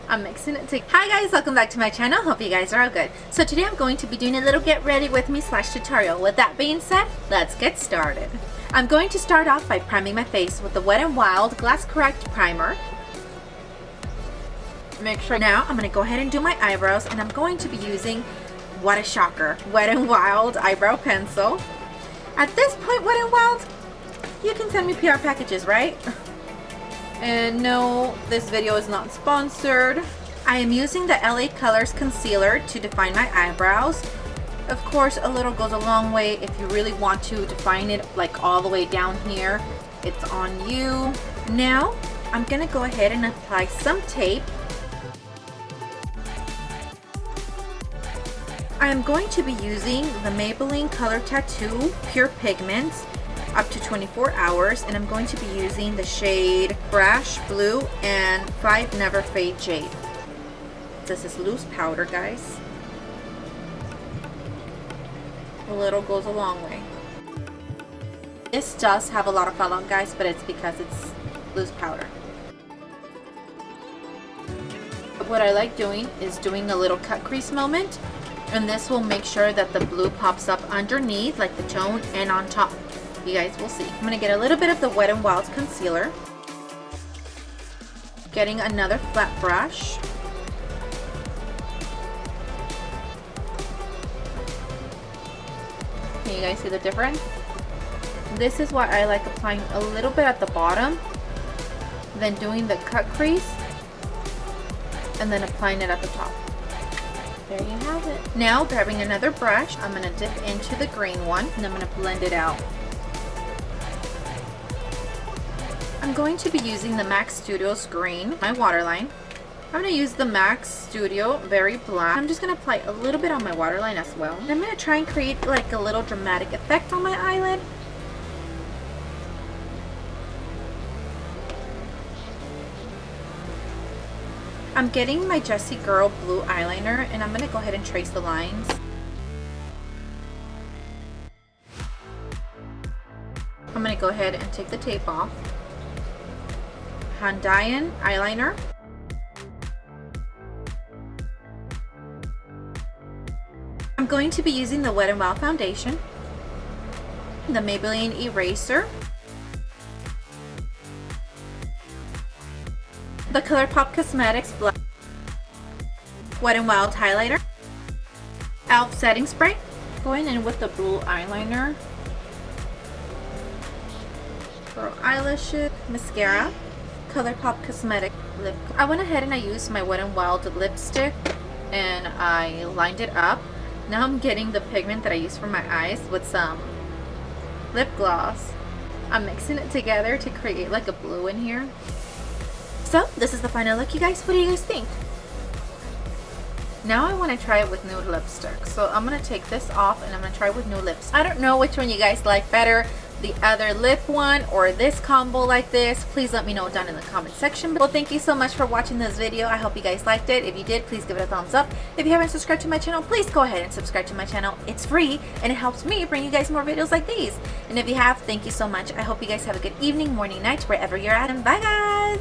I'm mixing it together. Hi guys, welcome back to my channel. Hope you guys are all good. So today I'm going to be doing a little get ready with me / tutorial. With that being said, let's get started. I'm going to start off by priming my face with the Wet n Wild Glass Correct Primer. Make sure now I'm going to go ahead and do my eyebrows, and I'm going to be using, what a shocker, Wet n Wild eyebrow pencil. At this point, Wet n Wild, you can send me PR packages, right? And no, this video is not sponsored. I am using the LA Colors concealer to define my eyebrows. Of course, a little goes a long way. If you really want to define it like all the way down here, it's on you. Now, I'm gonna go ahead and apply some tape. I am going to be using the Maybelline Color Tattoo Pure Pigments up to 24 hours, and I'm going to be using the shade Brash Blue and 5 Never Fade Jade. This is loose powder, guys. A little goes a long way. This does have a lot of fallout, guys, but it's because it's loose powder. What I like doing is doing a little cut crease moment, and this will make sure that the blue pops up underneath like the tone and on top. You guys will see. I'm going to get a little bit of the Wet n Wild concealer. Getting another flat brush. Can you guys see the difference? This is why I like applying a little bit at the bottom, then doing the cut crease, and then applying it at the top. There you have it. Now grabbing another brush, I'm going to dip into the green one, and I'm going to blend it out. I'm going to be using the MAC Studios green, my waterline. I'm going to use the MAC Studio Very Black. I'm just going to apply a little bit on my waterline as well. And I'm going to try and create like a little dramatic effect on my eyelid. I'm getting my Jessie Girl blue eyeliner, and I'm going to go ahead and trace the lines. I'm going to go ahead and take the tape off. Hondayan eyeliner. I'm going to be using the Wet n Wild foundation, the Maybelline eraser, the ColourPop Cosmetics Wet n Wild highlighter, e.l.f. setting spray. Going in with the blue eyeliner, for eyelashes, mascara, ColourPop Cosmetic lip. I went ahead and I used my Wet n Wild lipstick and I lined it up. Now I'm getting the pigment that I used for my eyes with some lip gloss. I'm mixing it together to create like a blue in here. So this is the final look, you guys. What do you guys think? Now I want to try it with nude lipstick. So I'm going to take this off and I'm going to try it with nude lips. I don't know which one you guys like better, the other lip one or this combo like this. Please let me know down in the comment section. Well, thank you so much for watching this video. I hope you guys liked it. If you did, please give it a thumbs up. If you haven't subscribed to my channel, please go ahead and subscribe to my channel. It's free and it helps me bring you guys more videos like these. And if you have, thank you so much. I hope you guys have a good evening, morning, night, wherever you're at. And bye guys!